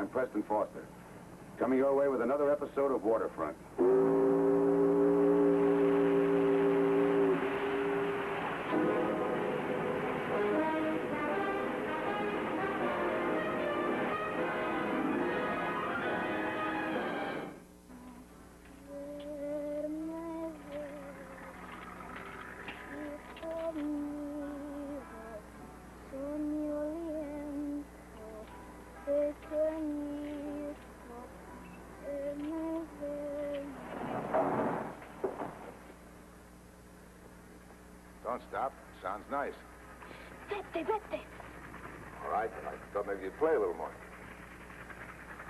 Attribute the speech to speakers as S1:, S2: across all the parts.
S1: I'm Preston Foster, coming your way with another episode of Waterfront.
S2: Don't stop. Sounds nice.
S3: Vete.
S2: All right, then I thought maybe you'd play a little more.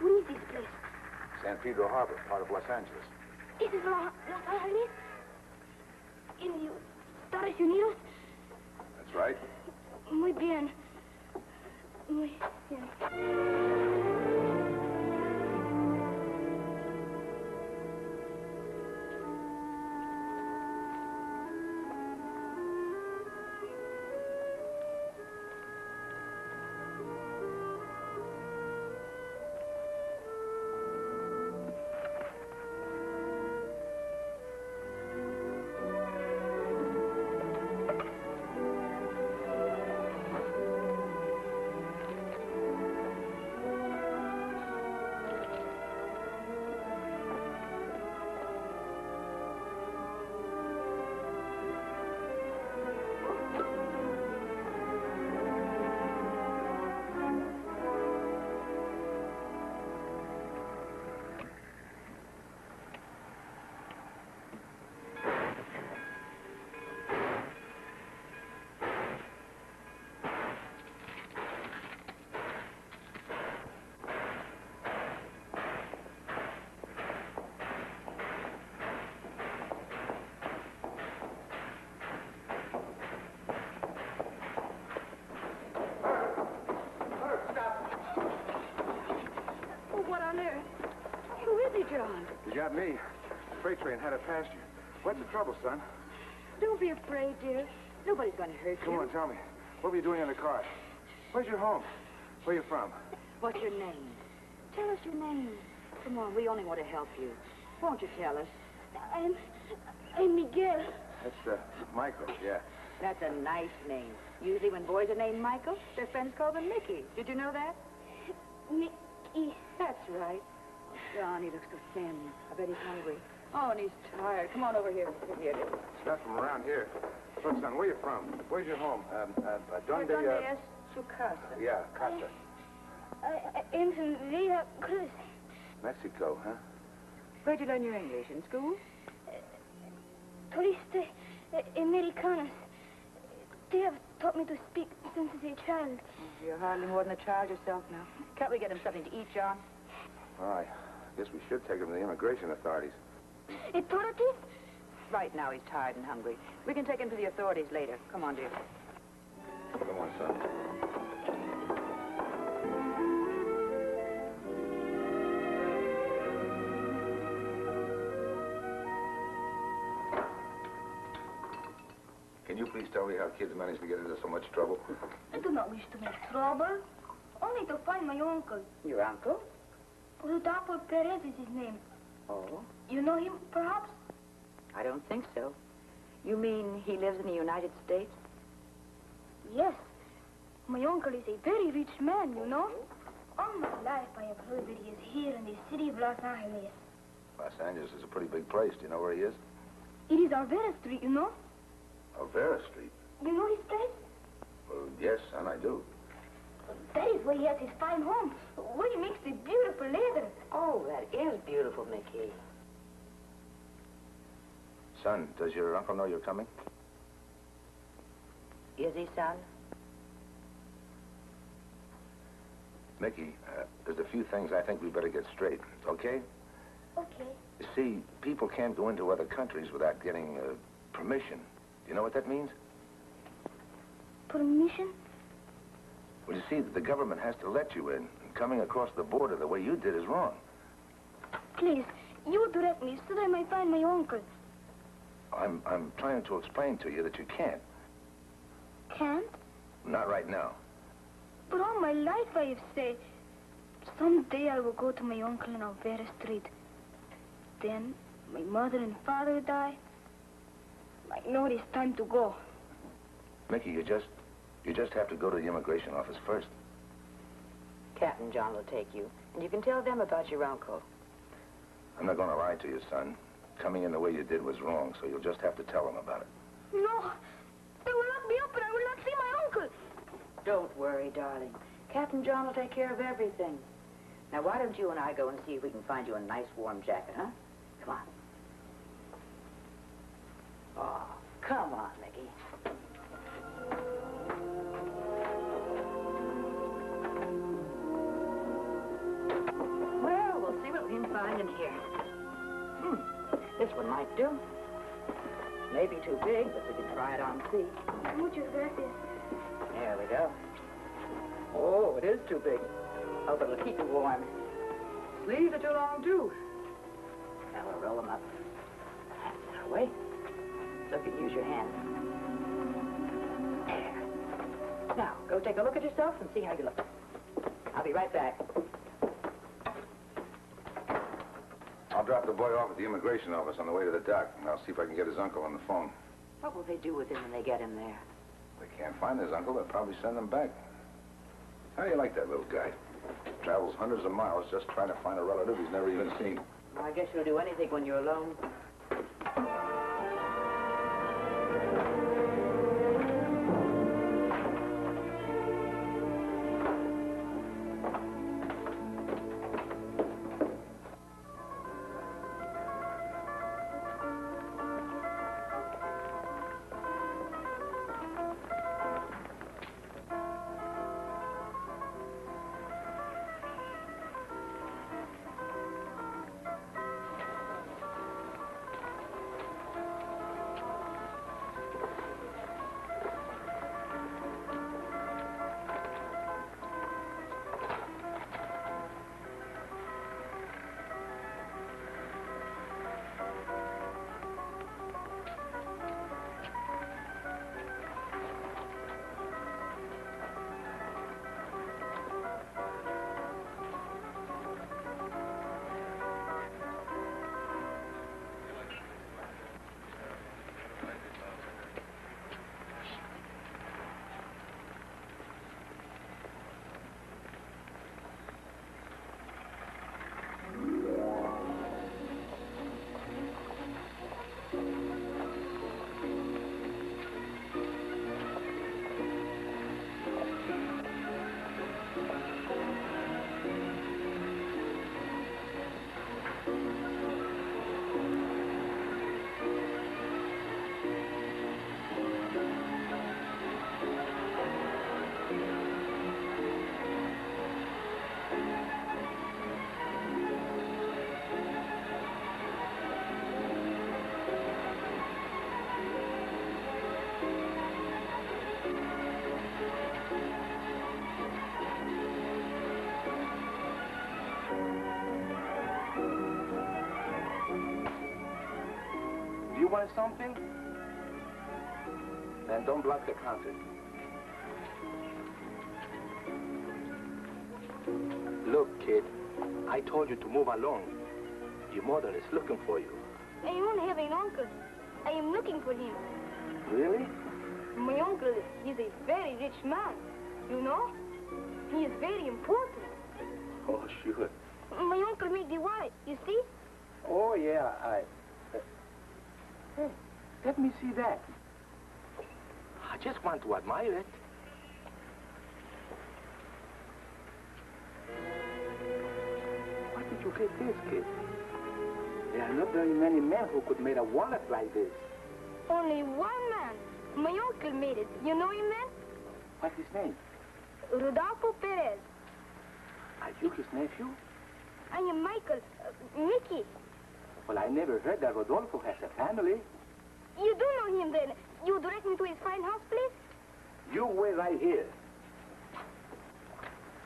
S3: What is this place?
S2: San Pedro Harbor, part of Los Angeles.
S3: This is Los Angeles? In the Estados Unidos?
S2: That's right.
S3: Muy bien. Muy bien.
S4: John.
S2: You got me. The freight train had it past you. What's the trouble, son?
S4: Don't be afraid, dear. Nobody's going to hurt you.
S2: Come on, tell me. What were you doing in the car? Where's your home? Where you from?
S4: What's your name? Tell us your name. Come on, we only want to help you. Won't you tell us?
S3: I'm Miguel.
S2: That's, Michael, yeah.
S4: That's a nice name. Usually when boys are named Michael, their friends call them Mickey. Did you know that?
S3: Mickey.
S4: That's right. Oh, John, he looks so thin. I bet he's hungry. Oh, and he's tired. Come on over here. Here, dear.
S2: It's not from around here. Look, son, where you from? Where's your home?
S4: Donde es su casa?
S2: Yeah, casa.
S3: I'm from Vera, Cruz.
S2: Mexico, huh?
S4: Where'd you learn your English? In school?
S3: Turiste Americanos. They have taught me to speak since a child.
S4: You're hardly more than a child yourself now. Can't we get him something to eat, John?
S2: All right. Guess we should take him to the immigration authorities.
S3: Authorities?
S4: Right now he's tired and hungry. We can take him to the authorities later. Come on, dear.
S2: Come on, son. Can you please tell me how kids manage to get into so much trouble?
S3: I do not wish to make trouble. Only to find my uncle.
S4: Your uncle?
S3: Rudolfo Perez is his name.
S4: Oh?
S3: You know him, perhaps?
S4: I don't think so. You mean he lives in the United States?
S3: Yes. My uncle is a very rich man, you know. All my life I have heard that he is here in the city of Los Angeles.
S2: Los Angeles is a pretty big place. Do you know where he is?
S3: It is Vera Street, you know.
S2: Vera Street.
S3: You know his place?
S2: Well, yes, son, I do.
S3: That is where he has his fine home, where he makes the beautiful leather.
S4: Oh, that is beautiful, Mickey.
S2: Son, does your uncle know you're coming?
S4: Is he, son?
S2: Mickey, there's a few things I think we better get straight, okay?
S3: Okay.
S2: You see, people can't go into other countries without getting permission. Do you know what that means?
S3: Permission?
S2: Well, you see, the government has to let you in. And coming across the border the way you did is wrong.
S3: Please, you direct me so that I might find my uncle.
S2: I'm trying to explain to you that you can't.
S3: Can't?
S2: Not right now.
S3: But all my life I have said, Someday I will go to my uncle on Vera Street. Then my mother and father die. I know it's time to go.
S2: Mickey, you just have to go to the immigration office first.
S4: Captain John will take you, and you can tell them about your uncle.
S2: I'm not going to lie to you, son. Coming in the way you did was wrong, so you'll just have to tell them about it.
S3: No, they will lock me up and I will not see my uncle.
S4: Don't worry, darling. Captain John will take care of everything. Now, why don't you and I go and see if we can find you a nice warm jacket, huh? Come on. Oh, come on, Mickey. Well, we'll see what we can find in here. This one might do. Maybe too big, but we can try it on and see.
S3: Muchas gracias.
S4: There we go. Oh, it is too big. Oh, but it'll keep you warm. Sleeves are too long, too. Now we'll roll them up. That's our way. So you can use your hands. There. Now, go take a look at yourself and see how you look. I'll be right back.
S2: I'll drop the boy off at the immigration office on the way to the dock, and I'll see if I can get his uncle on the phone.
S4: What will they do with him when they get him there?
S2: If they can't find his uncle, they'll probably send him back. How do you like that little guy? Travels hundreds of miles just trying to find a relative he's never even seen.
S4: Well, I guess you'll do anything when you're alone.
S2: You want something? Then don't block the counter.
S5: Look, kid, I told you to move along. Your mother is looking for you.
S3: I don't have an uncle. I am looking for him.
S5: Really?
S3: My uncle is a very rich man, you know? He is very important.
S5: Oh, sure.
S3: My uncle made the wallet, you see?
S5: Oh, yeah, Hey, let me see that. I just want to admire it. Where did you get this, kid? There are not very many men who could make a wallet like this.
S3: Only one man. My uncle made it. You know him, man?
S5: What's his name?
S3: Rodolfo Perez.
S5: Are you his nephew?
S3: I am Michael. Mickey.
S5: Well, I never heard that Rodolfo has a family.
S3: You do know him, then. You direct me to his fine house, please?
S5: You wait right here.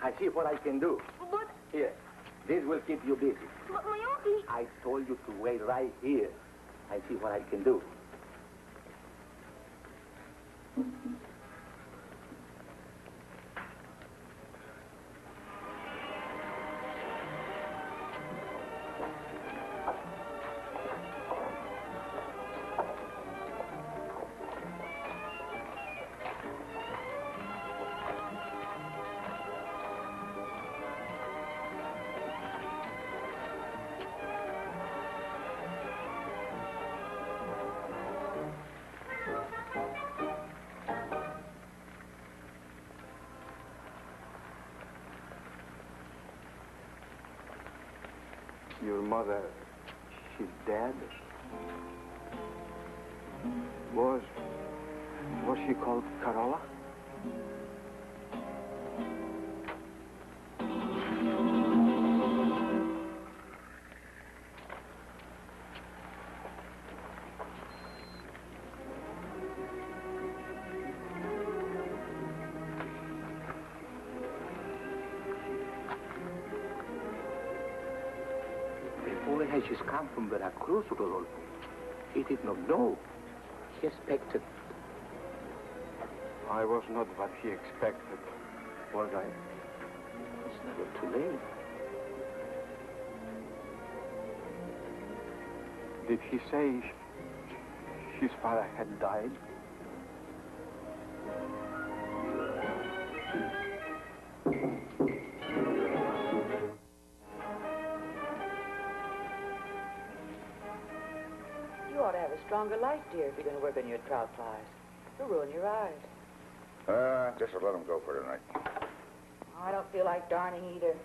S5: I see what I can do.
S3: But...
S5: Here, this will keep you busy.
S3: But my uncle...
S5: I told you to wait right here. I see what I can do. Your mother, she's dead? Was she called Carola? Has just come from Vera Cruz, Rodolfo. He did not know. He expected. I was not what he expected, was I? It's never too late. Did he say his father had died?
S4: You ought to have a stronger light, dear, if you're going to work on your trout flies. It'll ruin your eyes.
S2: Just let him go for tonight.
S4: Oh, I don't feel like darning either.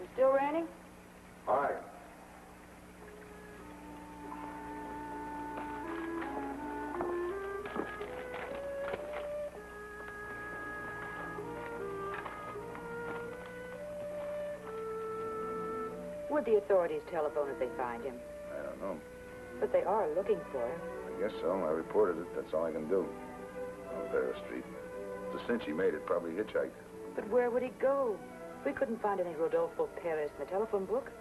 S4: It's still raining?
S2: All right.
S4: Would the authorities telephone if they find him?
S2: I don't know.
S4: But they are looking for him.
S2: I guess so. I reported it. That's all I can do. On Vera Street. The cinch he made it probably hitchhiked.
S4: But where would he go? We couldn't find any Rodolfo Perez in the telephone book.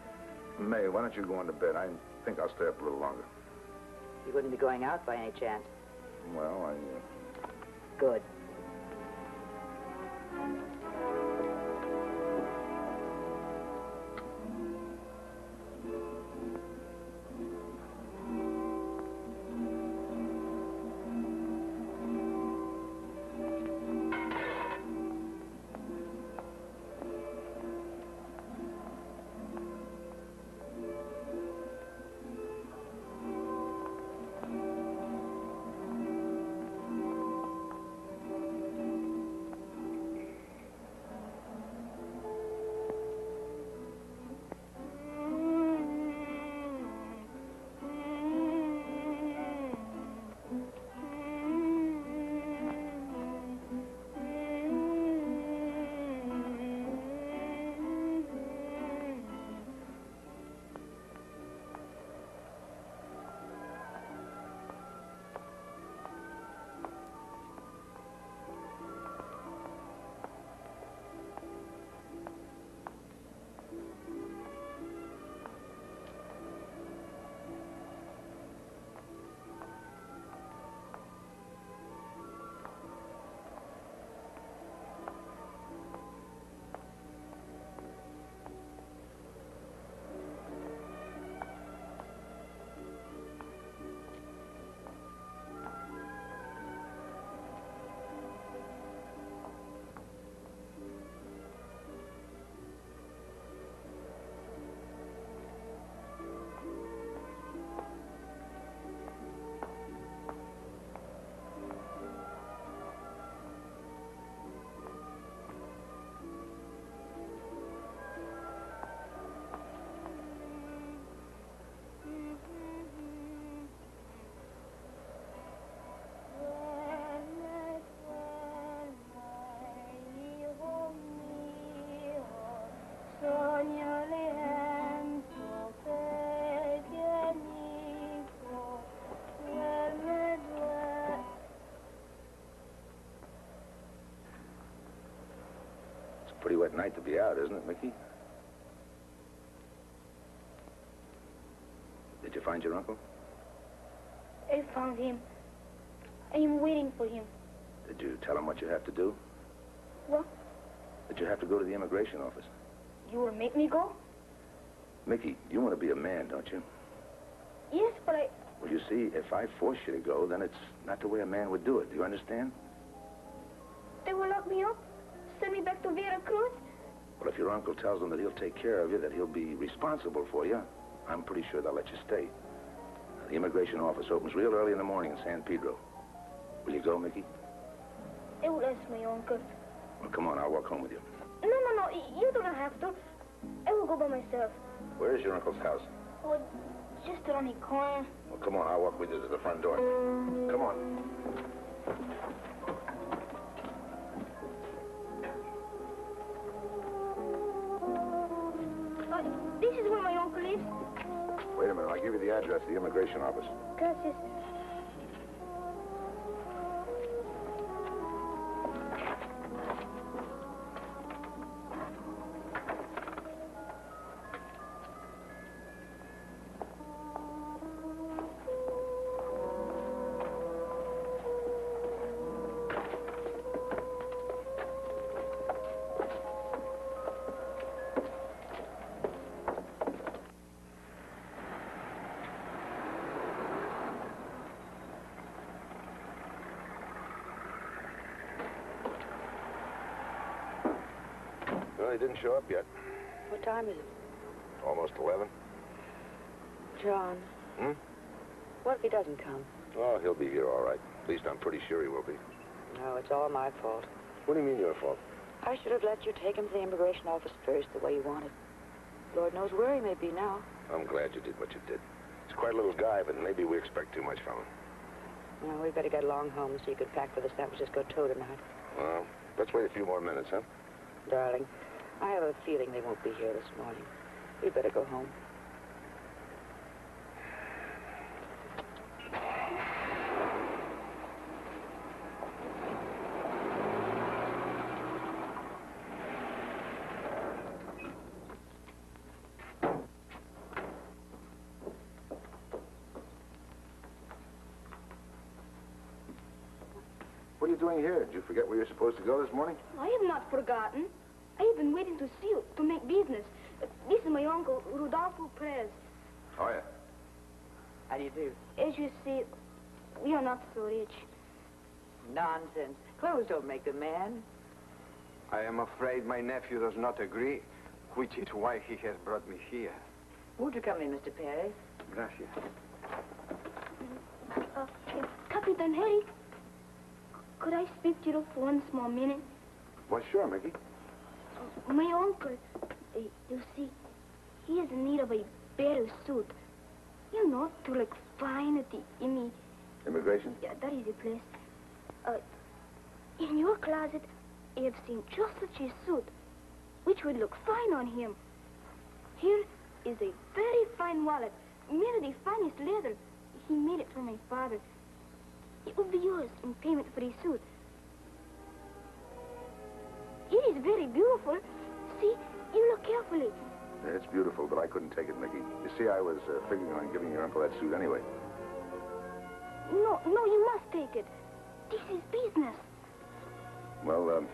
S2: May, why don't you go on to bed? I think I'll stay up a little longer.
S4: You wouldn't be going out by any chance.
S2: Well,
S4: Good.
S2: pretty wet night to be out, isn't it, Mickey? Did you find your uncle?
S3: I found him. I am waiting for him.
S2: Did you tell him what you have to do?
S3: What?
S2: That you have to go to the immigration office.
S3: You will make me go?
S2: Mickey, you want to be a man, don't you?
S3: Yes, but I...
S2: Well, you see, if I force you to go, then it's not the way a man would do it. Do you understand?
S3: They will lock me up? Send me back to Vera Cruz?
S2: Well, if your uncle tells them that he'll take care of you, that he'll be responsible for you, I'm pretty sure they'll let you stay. The immigration office opens real early in the morning in San Pedro. Will you go, Mickey?
S3: I will ask my uncle.
S2: Well, come on, I'll walk home with you.
S3: No, you do not have to. I will go by myself.
S2: Where is your uncle's house?
S3: Oh, just around the corner.
S2: Well, come on, I'll walk with you to the front door. Come on.
S3: This is where my uncle lives.
S2: Wait a minute, I'll give you the address of the immigration office.
S3: Gracias.
S2: Well, he didn't show up yet.
S4: What time is it?
S2: Almost 11.
S4: John.
S2: Hmm?
S4: What if he doesn't come?
S2: Oh, he'll be here all right. At least I'm pretty sure he will be.
S4: No, it's all my fault.
S2: What do you mean your fault?
S4: I should have let you take him to the immigration office first the way you wanted. Lord knows where he may be now.
S2: I'm glad you did what you did. He's quite a little guy, but maybe we expect too much from him.
S4: Well, we better get along home so you can pack for the San Francisco tour tonight.
S2: Well, let's wait a few more minutes, huh?
S4: Darling, I have a feeling they won't be here this morning. We better go home.
S2: What are you doing here? Did you forget where you're supposed to go this morning?
S3: I have not forgotten. I have been waiting to see you, to make business. This is my uncle, Rodolfo Perez.
S2: Oh, yeah.
S4: How do you do?
S3: As you see, we are not so rich.
S4: Nonsense. Clothes don't make a man.
S5: I am afraid my nephew does not agree, which is why he has brought me here.
S4: Won't you come in, Mr. Perez?
S5: Gracias.
S3: Capitan Harry, could I speak to you for one small minute?
S2: Well, sure, Mickey.
S3: My uncle, you see, he is in need of a better suit. You know, to look fine at the
S2: Immigration?
S3: Yeah, that is the place. In your closet, I have seen just such a suit, which would look fine on him. Here is a very fine wallet, made of the finest leather. He made it for my father. It will be yours in payment for the suit. It is very beautiful. See, you look carefully.
S2: Yeah, it's beautiful, but I couldn't take it, Mickey. You see, I was figuring on giving your uncle that suit anyway.
S3: No, you must take it. This is business.
S2: Well,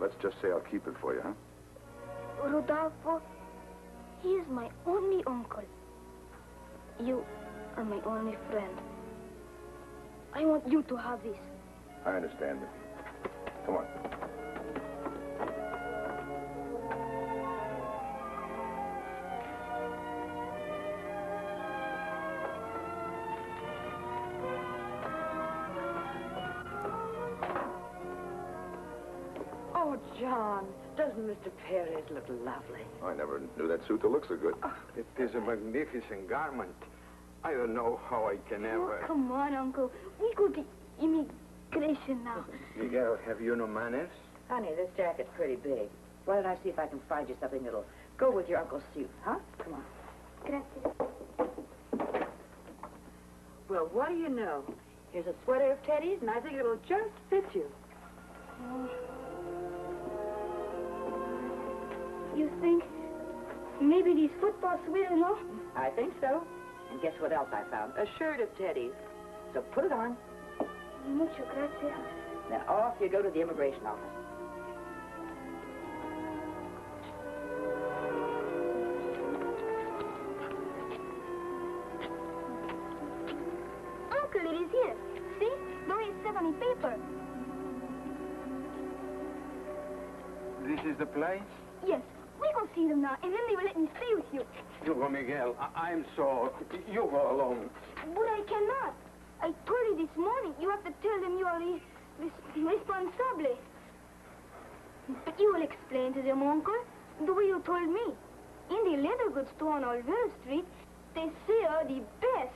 S2: let's just say I'll keep it for you, huh?
S3: Rodolfo, he is my only uncle. You are my only friend. I want you to have this.
S2: I understand, Mickey. Come on.
S4: Oh, John, doesn't Mr. Perez look lovely?
S2: I never knew that suit to look so good.
S5: It is a magnificent garment. I don't know how I can ever...
S3: Oh, come on, Uncle. We go to immigration now.
S5: Miguel, have you no manners?
S4: Honey, this jacket's pretty big. Why don't I see if I can find you something that'll go with your uncle's suit, huh? Come on.
S3: Gracias.
S4: Well, what do you know? Here's a sweater of Teddy's, and I think it'll just fit you.
S3: You think maybe these football sweater, no?
S4: I think so. And guess what else I found? A shirt of Teddy's. So put it on.
S3: Mucho gracias.
S4: Then off you go to the immigration office.
S3: Uncle, it is here. See? The way it said on the paper.
S5: This is the place?
S3: Yes. We go see them now, and then they will let me stay with you.
S5: You go, Miguel. I'm so... You go alone.
S3: But I cannot. I told you this morning. You have to tell them you are responsible. But you will explain to them, Uncle, the way you told me. In the leather goods store on Olvera Street, they say are the best.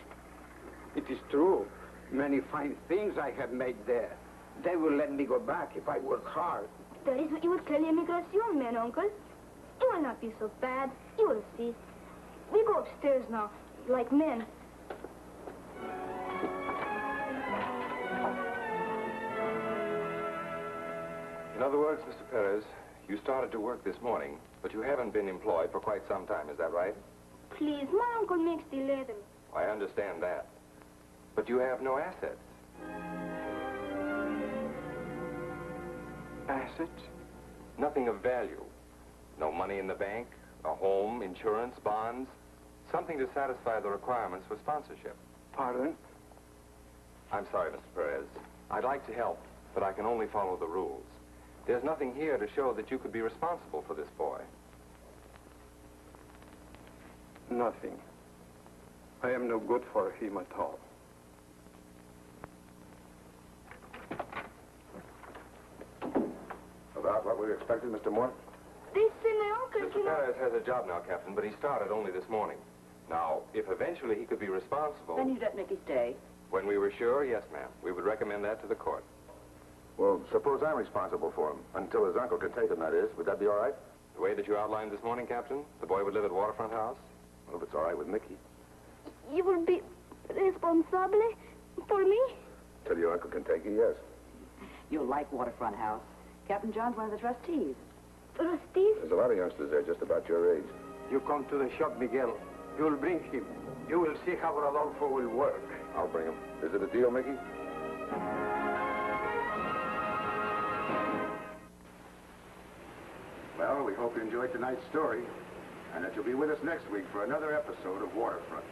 S5: It is true. Many fine things I have made there. They will let me go back if I work hard.
S3: That is what you would tell the immigration men, Uncle. It will not be so bad. You will see. We go upstairs now, like men.
S2: In other words, Mr. Perez, you started to work this morning, but you haven't been employed for quite some time. Is that right?
S3: Please, my uncle makes the leather.
S2: I understand that. But you have no assets.
S5: Assets?
S2: Nothing of value. No money in the bank, a home, insurance, bonds. Something to satisfy the requirements for sponsorship.
S5: Pardon?
S2: I'm sorry, Mr. Perez. I'd like to help, but I can only follow the rules. There's nothing here to show that you could be responsible for this boy.
S5: Nothing. I am no good for him at all.
S2: About what we expected, Mr. Moore?
S3: They say my uncle
S2: Mr. Perez has a job now, Captain, but he started only this morning. Now, if eventually he could be responsible...
S4: Then you'd let Mickey stay.
S2: When we were sure, yes, ma'am. We would recommend that to the court.
S1: Well, suppose I'm responsible for him. Until his uncle can take him, that is. Would that be all right?
S2: The way that you outlined this morning, Captain, the boy would live at Waterfront House?
S1: Well, if it's all right with Mickey.
S3: You will be responsible for me?
S1: Till your uncle can take you, yes.
S4: You'll like Waterfront House. Captain John's one of the trustees.
S3: Trustees?
S1: There's a lot of youngsters there just about your age.
S5: You come to the shop, Miguel. You will bring him. You will see how Rodolfo will work.
S1: I'll bring him. Is it a deal, Mickey? Well, we hope you enjoyed tonight's story, and that you'll be with us next week for another episode of Waterfront.